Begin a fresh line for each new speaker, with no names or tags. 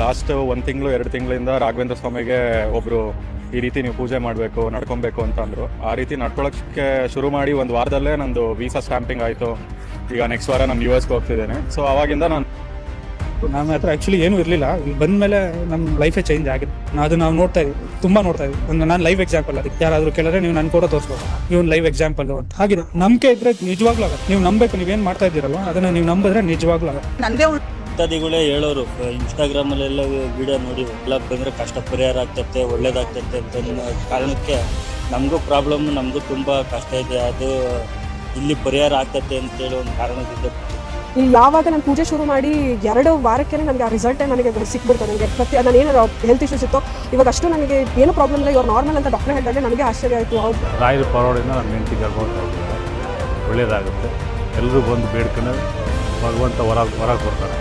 Last 1 ತಿಂಗಳು 2 ತಿಂಗಳಿಂದ ರಾಘವೇಂದ್ರ ಸ್ವಾಮಿಗೆ ಒಬ್ಬರು ಈ ರೀತಿ ನೀವು ಪೂಜೆ ಮಾಡಬೇಕು ನಡ್ಕೊಬೇಕು ಅಂತ ಅಂದರು. ಆ ರೀತಿ ನಡ್ಕೊಳ್ಳೋಕ್ಕೆ ಶುರು ಮಾಡಿ 1 ವಾರದಲ್ಲೇ ನಂದು ವೀಸಾ ಸ್ಟ್ಯಾಂಪಿಂಗ್ ಆಯಿತು. ಈಗ ನೆಕ್ಸ್ಟ್ ವಾರ ನಾನು US ಹೋಗ್ತಿದ್ದೇನೆ. ಸೊ ಆವಾಗಿಂದ
ನಮ್ಮ ಹತ್ರ ಆ್ಯಕ್ಚುಲಿ ಏನೂ ಇರಲಿಲ್ಲ. ಇಲ್ಲಿ ಬಂದಮೇಲೆ ನಮ್ಮ ಲೈಫೇ ಚೇಂಜ್ ಆಗಿದೆ. ನಾವು ನೋಡ್ತಾ ಇದ್ದೀವಿ, ತುಂಬ ನೋಡ್ತಾ ಇದ್ದೀವಿ. ಒಂದು ನಾನು ಲೈವ್ ಎಕ್ಸಾಂಪಲ್ ಅದಕ್ಕೆ ಯಾರಾದರೂ ಕೇಳಿದ್ರೆ ನೀವು ನನ್ನ ಫೋಟೋ ತೋರಿಸ್ಬೋದು, ಇವನು ಲೈವ್ ಎಕ್ಸಾಂಪಲ್ ಅಂತ. ಹಾಗಿದೆ, ನಂಬಿಕೆ ಇದ್ದರೆ ನಿಜವಾಗ್ಲೂ ಆಗುತ್ತೆ. ನೀವು ನಂಬಬೇಕು, ನೀವೇನು ಮಾಡ್ತಾ ಇದ್ದೀರಲ್ವ ಅದನ್ನು ನೀವು ನಂಬಿದ್ರೆ ನಿಜವಾಗ್ಲೂ ಆಗುತ್ತೆ.
ಭಕ್ತಾದಿಗಳೇ ಹೇಳೋರು ಇನ್ಸ್ಟಾಗ್ರಾಮಲ್ಲೆಲ್ಲ ವಿಡಿಯೋ ನೋಡಿ ಎಲ್ಲ ಬಂದರೆ ಕಷ್ಟ ಪರಿಹಾರ ಆಗ್ತೈತೆ, ಒಳ್ಳೇದಾಗ್ತೈತೆ ಅಂತ ಕಾರಣಕ್ಕೆ ನಮಗೂ ಪ್ರಾಬ್ಲಮ್, ನಮಗೂ ತುಂಬ ಕಷ್ಟ ಇದೆ, ಅದು ಇಲ್ಲಿ ಪರಿಹಾರ ಆಗ್ತೈತೆ ಅಂತೇಳಿ ಒಂದು ಕಾರಣದಿಂದ
ಇಲ್ಲಿ ಯಾವಾಗ ನಾನು ಪೂಜೆ ಶುರು ಮಾಡಿ 2 ವಾರಕ್ಕೆ ನನಗೆ ಆ ರಿಸಲ್ಟೇ ನನಗೆ ಸಿಕ್ಬಿಡ್ತು. ನನಗೆ ನಾನು ಏನಾರು ಹೆಲ್ತ್ ಇಶ್ಯೂಸ್ ಇತ್ತು, ಇವಾಗ ಅಷ್ಟು ನನಗೆ ಏನು ಪ್ರಾಬ್ಲಮ್ ಇಲ್ಲ, ಇವ್ರು ನಾರ್ಮಲ್ ಅಂತ ಡಾಕ್ಟರ್ ಹೇಳಿದಾಗ ನನಗೆ ಆಶ್ಚರ್ಯ ಆಯಿತು. ಹೌದು,
ರಾಯರ ಪರವಾಡಿಂದ ನನ್ನ ಹೆಂಡತಿ ಗರ್ಭವತಿ ಒಳ್ಳೆಯದಾಗುತ್ತೆ. ಎಲ್ಲರೂ ಬಂದು ಬೇಡ್ಕೊಂಡು ಭಗವಂತ ಹೊರ ಕೊಡ್ತಾರೆ.